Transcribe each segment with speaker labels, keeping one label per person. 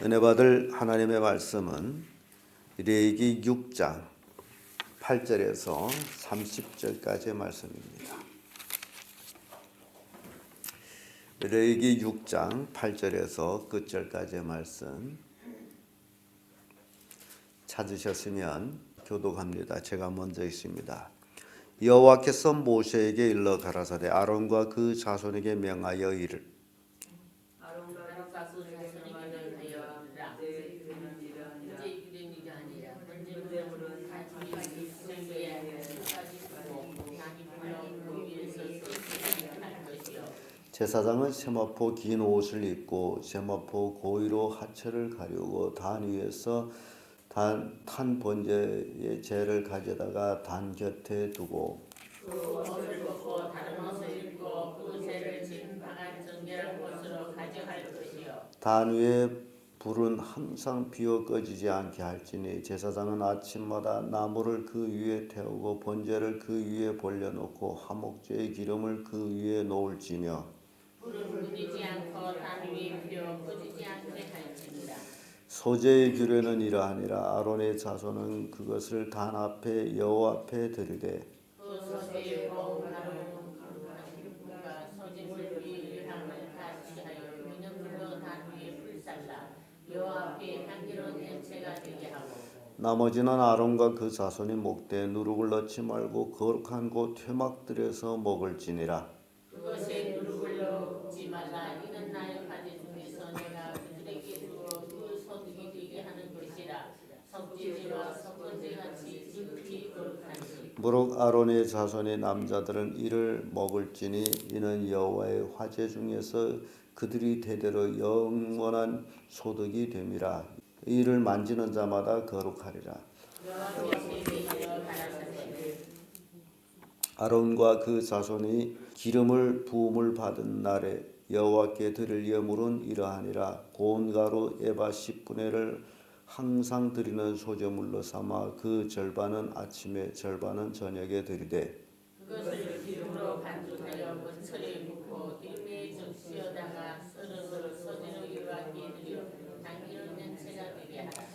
Speaker 1: 은혜 받을 하나님의 말씀은 레위기 6장 8절에서 30절까지의 말씀입니다. 레위기 6장 8절에서 끝절까지의 말씀 찾으셨으면 교독합니다. 제가 먼저 읽습니다. 여호와께서 모세에게 일러 가라사대 아론과 그 자손에게 명하여 이르 제사장은 세마포 긴 옷을 입고 세마포 고위로 하체를 가리우고 단 위에서 탄 번제의 재를 가져다가 단 곁에 두고 그 옷을 벗고 다른 옷을 입고 그 재를 지은 방안 정결한 곳으로 가져갈 것이요 단 위에 불은 항상 피어 꺼지지 않게 할지니 제사장은 아침마다 나무를 그 위에 태우고 번제를 그 위에 벌려놓고 화목제의 기름을 그 위에 놓을지며 불은 꺼지지 않고 단 위에 피어 꺼지지 않게 할지니라. 소제의 규례는 이러하니라. 아론의 자손은 그것을 단 앞에 여호와 앞에 드리되 그 소제의 공로는 소제물 위함을 같이 하여 기념물로 단 위에 불살라 여호와 앞에 향기로운 냄새가 되게 하고 나머지는 아론과 그 자손이 먹되 누룩을 넣지 말고 거룩한 곳 회막들에서 먹을지니라. 그것에 누룩을 넣지 말라. 이는 나의 가지 중에서 내가 그들에게 주어 그 소득이 되게 하는 것이라. 석지제와 석건제같이 지극히 거룩하니 무릇 아론의 자손의 남자들은 이를 먹을지니 이는 여호와의 화제 중에서 그들이 대대로 영원한 소득이 됨이라. 이를 만지는 자마다 거룩하리라. 아론과 그 자손이 기름을 부음을 받은 날에 여호와께 드릴 예물은 이러하니라. 고운 가루 에바 10분의를 항상 드리는 소제물로 삼아 그 절반은 아침에 절반은 저녁에 드리되 그것을 기름으로 반죽하여 건철에 붓고 기름에 적시어다가 썰어서 소제로 여호와께 드려 향기로운 냄새가 되게 하라.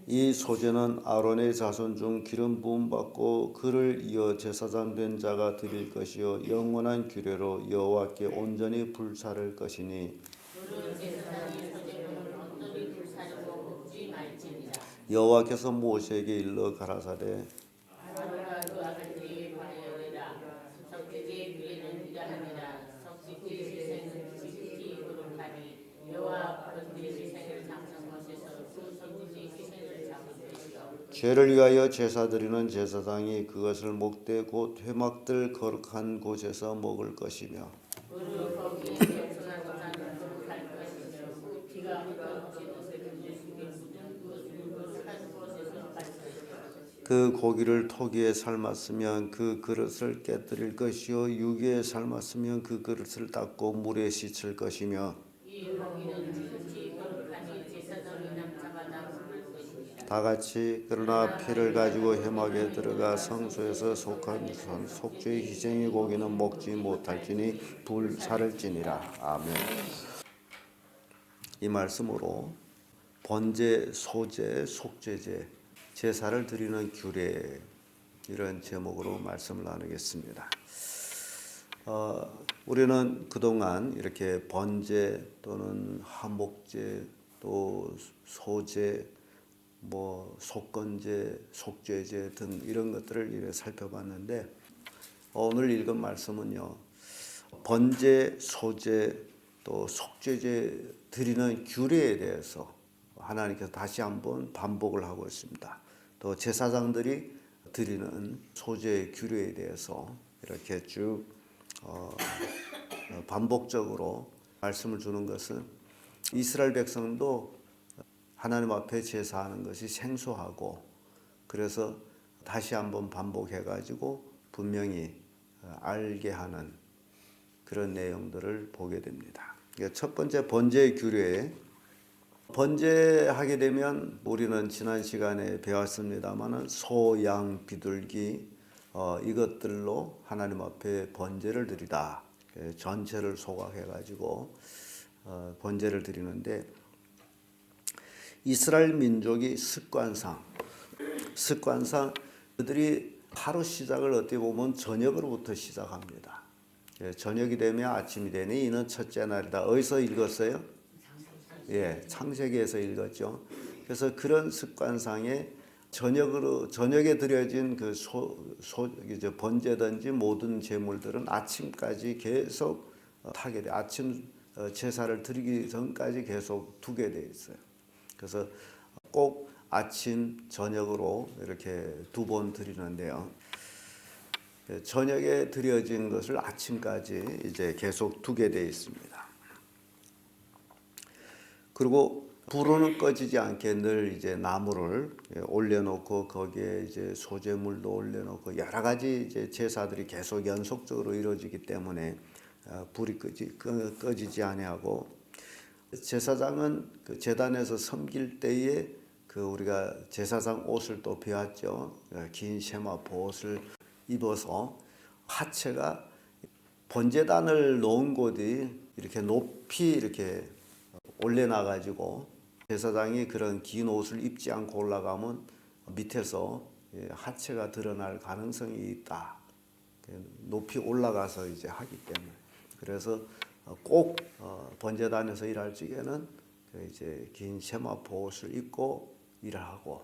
Speaker 1: 이 소제는 아론의 자손 중 기름 부음 받고 그를 이어 제사장 된 자가 드릴 것이요 영원한 규례로 여호와께 온전히 불사를 것이니 여호와께서 모세에게 일러 가라사대 아론과 그 아들들에게 말하여라. 석제의 규례는 이러하니라. 석제의 희생은 지극히 거룩하니 여호와 번제의 희생을 잡는 것에서 그 석제의 희생을 잡은 것이요 죄를 위하여 제사 드리는 제사장이 그것을 먹되 곧 회막들 거룩한 곳에서 먹을 것이며 무릇 거기에 명성한 것은 거룩할 것이며 그 피가 어떤 옷이든지 예수께 묻은 그것을 거룩한 곳에서 갈 것이요 그 고기를 토기에 삶았으면 그 그릇을 깨뜨릴 것이요 유기에 삶았으면 그 그릇을 닦고 물에 씻을 것이며 이 고기는 지극히 거룩하니 제사장이 남자마다 먹을 것이니라. 다같이 그러나 피를 가지고 회막에 들어가 성소에서 속한 속죄의 희생의 고기는 먹지 못할지니 불사를지니라. 아멘. 이 말씀으로 번제, 소제, 속죄제, 제사를 드리는 규례 이런 제목으로 말씀을 나누겠습니다. 우리는 그동안 이렇게 번제 또는 화목제 또 소제 속건제, 속죄제 등 이런 것들을 살펴봤는데 오늘 읽은 말씀은요. 번제, 소제 또 속죄제 드리는 규례에 대해서 하나님께서 다시 한번 반복을 하고 있습니다. 또 제사장들이 드리는 소제의 규례에 대해서 이렇게 쭉 반복적으로 말씀을 주는 것은 이스라엘 백성도 하나님 앞에 제사하는 것이 생소하고 그래서 다시 한번 반복해가지고 분명히 알게 하는 그런 내용들을 보게 됩니다. 첫 번째 번제의 규례. 번제하게 되면 우리는 지난 시간에 배웠습니다마는 소, 양, 비둘기 이것들로 하나님 앞에 번제를 드리다. 전체를 소각해가지고 번제를 드리는데 이스라엘 민족이 습관상 그들이 하루 시작을 어떻게 보면 저녁으로부터 시작합니다. 저녁이 되면 아침이 되니 이는 첫째 날이다. 어디서 읽었어요? 창세기에서 읽었죠. 그래서 그런 습관상에 저녁에 드려진 그 번제든지 모든 제물들은 아침까지 계속 타게 돼. 아침 제사를 드리기 전까지 계속 두게 돼 있어요. 그래서 꼭 아침 저녁으로 이렇게 2번 드리는데요. 저녁에 드려진 것을 아침까지 이제 계속 두게 돼 있습니다. 그리고 불은 꺼지지 않게 늘 이제 나무를 올려놓고 거기에 이제 소제물도 올려놓고 여러 가지 이제 제사들이 계속 연속적으로 이루어지기 때문에 불이 꺼지지 아니하고, 제사장은 그 제단에서 섬길 때에 그 우리가 제사장 옷을 또 배웠죠. 긴 세마포 옷을 입어서 하체가 번제단을 놓은 곳이 이렇게 높이 이렇게 올려놔 가지고 제사장이 그런 긴 옷을 입지 않고 올라가면 밑에서 하체가 드러날 가능성이 있다. 높이 올라가서 이제 하기 때문에. 그래서 꼭 번제단에서 일할 적에는 이제 긴 세마포 옷을 입고 일하고,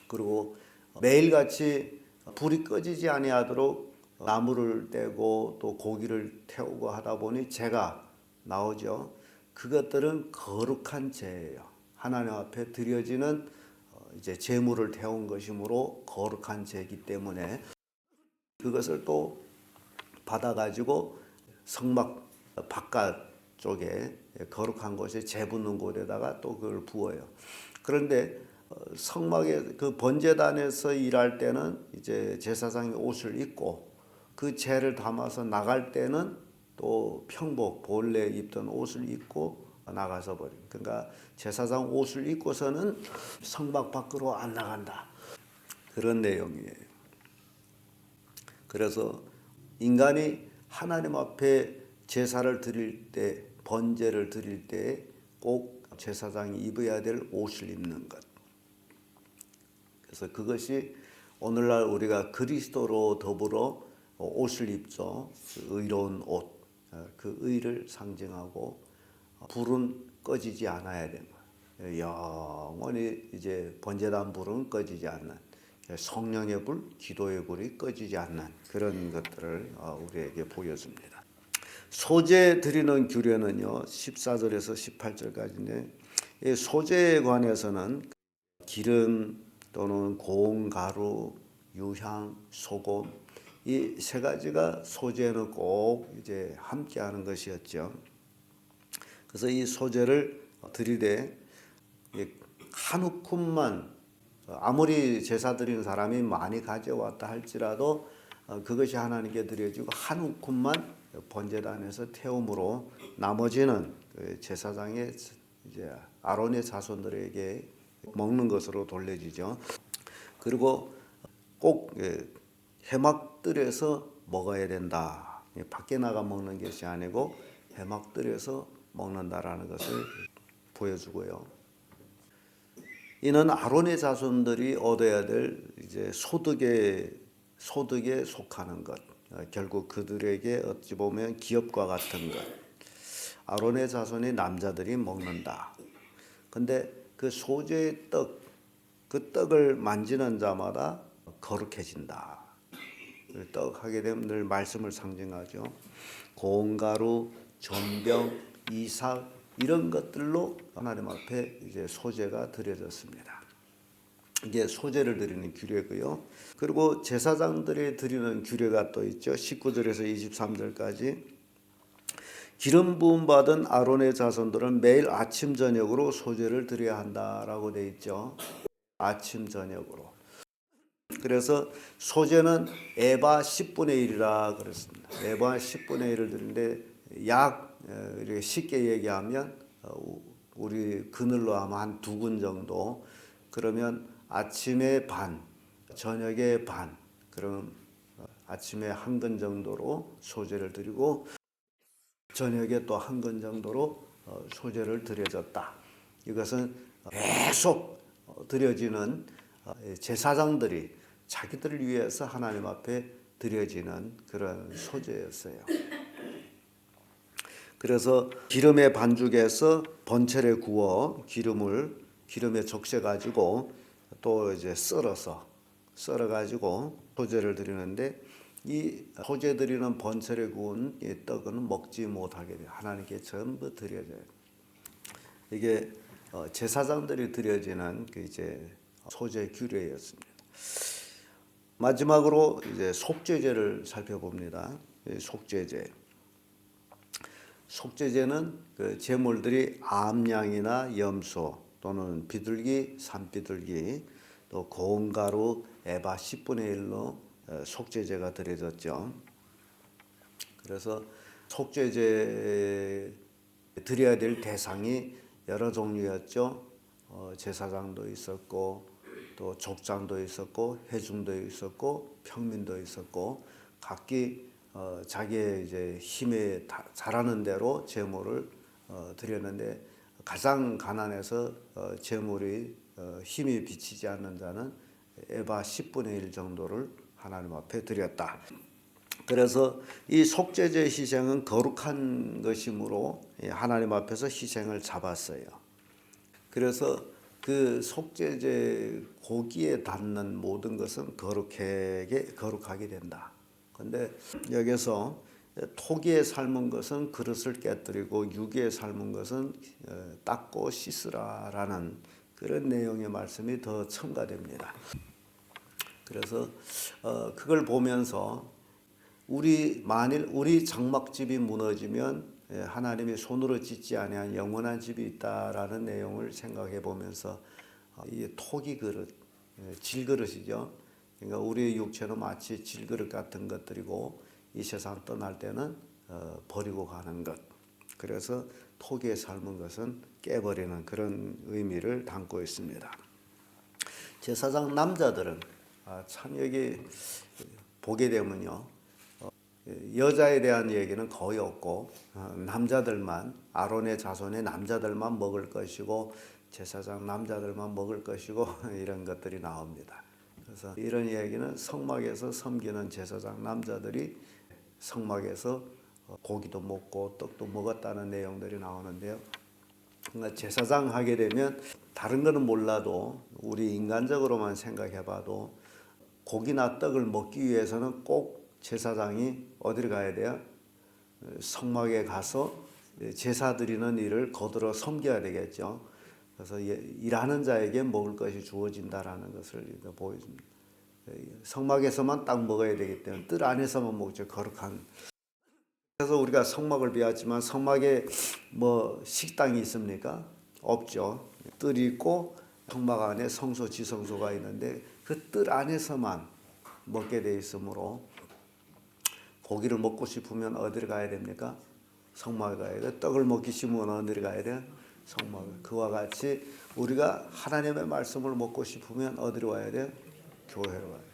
Speaker 1: 그리고 매일같이 불이 꺼지지 아니하도록 나무를 떼고 또 고기를 태우고 하다 보니 재가 나오죠. 그것들은 거룩한 재예요. 하나님 앞에 드려지는 이제 제물을 태운 것이므로 거룩한 재이기 때문에 그것을 또 받아가지고 성막 바깥 쪽에 거룩한 곳에 재 붓는 곳에다가 또 그걸 부어요. 그런데 성막의 그 번제단에서 일할 때는 이제 제사장이 옷을 입고 그 재를 담아서 나갈 때는 또 평복 본래 입던 옷을 입고 나가서 버린. 그러니까 제사장 옷을 입고서는 성막 밖으로 안 나간다. 그런 내용이에요. 그래서 인간이 하나님 앞에 제사를 드릴 때, 번제를 드릴 때 꼭 제사장이 입어야 될 옷을 입는 것. 그래서 그것이 오늘날 우리가 그리스도로 더불어 옷을 입죠. 그 의로운 옷, 그 의를 상징하고 불은 꺼지지 않아야 되는 거예요. 영원히 이제 번제단 불은 꺼지지 않는, 성령의 불, 기도의 불이 꺼지지 않는 그런 것들을 우리에게 보여줍니다. 소제 드리는 규례는요, 14절에서 18절까지인데, 이 소제에 관해서는 기름 또는 고운 가루, 유향, 소금, 이 세 가지가 소제는 꼭 이제 함께하는 것이었죠. 그래서 이 소제를 드리되 한 움큼만, 아무리 제사 드리는 사람이 많이 가져왔다 할지라도 그것이 하나님께 드려지고 한 움큼만 번제단에서 태움으로 나머지는 제사장의 이제 아론의 자손들에게 먹는 것으로 돌려지죠. 그리고 꼭 해막들에서 먹어야 된다. 밖에 나가 먹는 것이 아니고 해막들에서 먹는다라는 것을 보여주고요. 이는 아론의 자손들이 얻어야 될 이제 소득에 속하는 것. 결국 그들에게 어찌 보면 기업과 같은 것. 아론의 자손이 남자들이 먹는다. 근데 그 소제의 떡, 그 떡을 만지는 자마다 거룩해진다. 떡 하게 되면 늘 말씀을 상징하죠. 고운 가루, 전병, 이삭 이런 것들로 하나님 앞에 이제 소제가 드려졌습니다. 이게 소제를 드리는 규례고요. 그리고 제사장들이 드리는 규례가 또 있죠. 19절에서 23절까지. 기름 부음 받은 아론의 자손들은 매일 아침 저녁으로 소제를 드려야 한다라고 돼 있죠. 아침 저녁으로. 그래서 소제는 에바 10분의 1이라 그랬습니다. 에바 10분의 1을 드리는데 약 이렇게 쉽게 얘기하면 우리 그늘로 하면 한 2근 정도. 그러면 아침에 반, 저녁에 반. 그럼 아침에 1근 정도로 소제를 드리고 저녁에 또 1근 정도로 소제를 드려졌다. 이것은 계속 드려지는 제사장들이 자기들을 위해서 하나님 앞에 드려지는 그런 소재였어요. 그래서 기름의 반죽에서 번철에 구워 기름에 적셔 가지고 또 이제 썰어 가지고 소재를 드리는데, 이 소재 드리는 번철에 구운 이 떡은 먹지 못하게 돼요. 하나님께 전부 드려져요. 이게 제사장들이 드려지는 그 이제 소재 규례였습니다. 마지막으로 이제 속죄제를 살펴봅니다. 속죄제는 그 제물들이 암양이나 염소 또는 비둘기, 산비둘기, 또 고운 가루 에바 10분의 1로 속죄제가 드려졌죠. 그래서 속죄제 드려야 될 대상이 여러 종류였죠. 제사장도 있었고, 또 족장도 있었고, 회중도 있었고, 평민도 있었고, 각기 자기의 이제 힘에 잘하는 대로 제물을 드렸는데, 가장 가난해서 제물이 힘이 비치지 않는 자는 에바 10분의 1 정도를 하나님 앞에 드렸다. 그래서 이 속죄제 희생은 거룩한 것이므로 하나님 앞에서 희생을 잡았어요. 그래서 그 속죄제 고기에 닿는 모든 것은 거룩하게 된다. 그런데 여기서 토기에 삶은 것은 그릇을 깨뜨리고 유기에 삶은 것은 닦고 씻으라라는 그런 내용의 말씀이 더 첨가됩니다. 그래서 그걸 보면서 만일 우리 장막집이 무너지면 하나님이 손으로 짓지 아니한 영원한 집이 있다라는 내용을 생각해 보면서 이 토기 그릇, 질그릇이죠. 그러니까 우리의 육체는 마치 질그릇 같은 것들이고 이 세상 떠날 때는 버리고 가는 것. 그래서 토기에 삶은 것은 깨버리는 그런 의미를 담고 있습니다. 제사장 남자들은 참 여기 보게 되면요, 여자에 대한 얘기는 거의 없고 남자들만, 아론의 자손의 남자들만 먹을 것이고 제사장 남자들만 먹을 것이고 이런 것들이 나옵니다. 그래서 이런 얘기는 성막에서 섬기는 제사장 남자들이 성막에서 고기도 먹고 떡도 먹었다는 내용들이 나오는데요. 그러니까 제사장 하게 되면 다른 거는 몰라도 우리 인간적으로만 생각해봐도 고기나 떡을 먹기 위해서는 꼭 제사장이 어디를 가야 돼요? 성막에 가서 제사 드리는 일을 거들어 섬겨야 되겠죠. 그래서 일하는 자에게 먹을 것이 주어진다라는 것을 보여줍니다. 성막에서만 딱 먹어야 되기 때문에 뜰 안에서만 먹죠. 거룩한. 그래서 우리가 성막을 비웠지만 성막에 뭐 식당이 있습니까? 없죠. 뜰이 있고 성막 안에 성소, 지성소가 있는데 그 뜰 안에서만 먹게 돼 있으므로 고기를 먹고 싶으면 어디를 가야 됩니까? 성막에 가야 돼요. 떡을 먹기 싶으면 어디를 가야 돼요? 성막에. 그와 같이 우리가 하나님의 말씀을 먹고 싶으면 어디로 와야 돼요? 교회로 와야 돼요.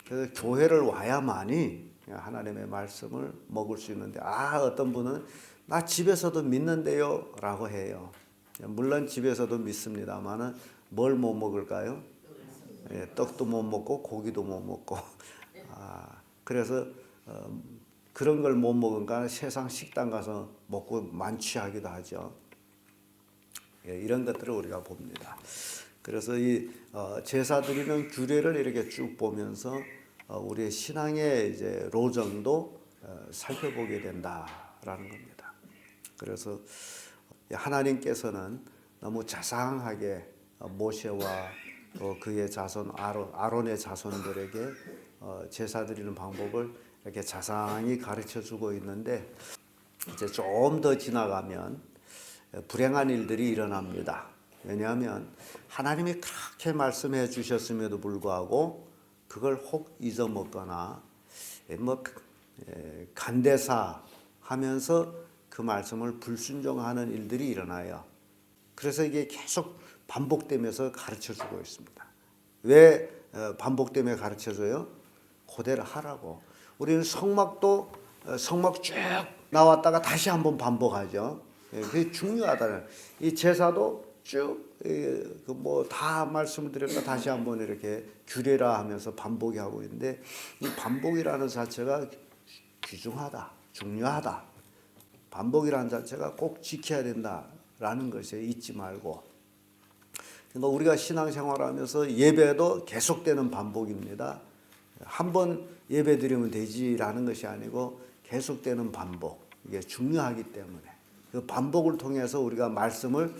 Speaker 1: 그래서 교회를 와야만이 하나님의 말씀을 먹을 수 있는데, 어떤 분은 나 집에서도 믿는데요 라고 해요. 물론 집에서도 믿습니다만은 뭘 못 먹을까요? 떡도 못 먹고 고기도 못 먹고 그래서 그런 걸 못 먹으니까 세상 식당 가서 먹고 만취하기도 하죠. 이런 것들을 우리가 봅니다. 그래서 이 제사 드리는 규례를 이렇게 쭉 보면서 우리의 신앙의 이제 로정도 살펴보게 된다라는 겁니다. 그래서 하나님께서는 너무 자상하게 모세와 또 그의 자손 아론의 자손들에게 제사 드리는 방법을 이렇게 자상히 가르쳐 주고 있는데, 이제 좀 더 지나가면 불행한 일들이 일어납니다. 왜냐하면 하나님이 그렇게 말씀해 주셨음에도 불구하고 그걸 혹 잊어먹거나 간대사 하면서 그 말씀을 불순종하는 일들이 일어나요. 그래서 이게 계속 반복되면서 가르쳐주고 있습니다. 왜 반복되며 가르쳐줘요? 그대로 하라고. 우리는 성막 쭉 나왔다가 다시 한번 반복하죠. 그게 중요하다는. 이 제사도
Speaker 2: 쭉 뭐 다 말씀을 드렸다 다시 한번 이렇게 규례라 하면서 반복이 하고 있는데 이 반복이라는 자체가 귀중하다, 중요하다. 반복이라는 자체가 꼭 지켜야 된다라는 것에 잊지 말고. 그러니까 우리가 신앙생활하면서 예배도 계속되는 반복입니다. 한 번 예배 드리면 되지라는 것이 아니고 계속되는 반복. 이게 중요하기 때문에 그 반복을 통해서 우리가 말씀을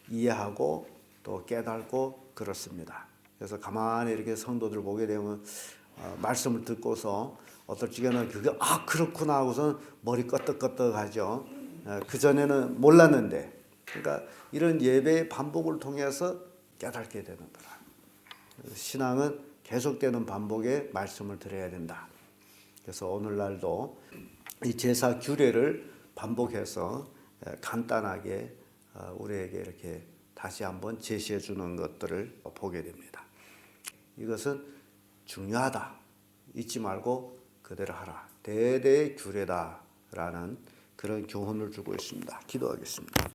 Speaker 2: 이해하고 또 깨닫고 그렇습니다. 그래서 가만히 이렇게 성도들 보게 되면 말씀을 듣고서 어떨 적에는 그게 그렇구나 하고선 머리 끄덕끄덕하죠. 그전에는 몰랐는데. 그러니까 이런 예배의 반복을 통해서 깨닫게 되는 거라. 신앙은 계속되는 반복의 말씀을 들어야 된다. 그래서 오늘날도 이 제사 규례를 반복해서 간단하게 우리에게 이렇게 다시 한번 제시해 주는 것들을 보게 됩니다. 이것은 중요하다. 잊지 말고 그대로 하라. 대대의 규례다라는 그런 교훈을 주고 있습니다. 기도하겠습니다.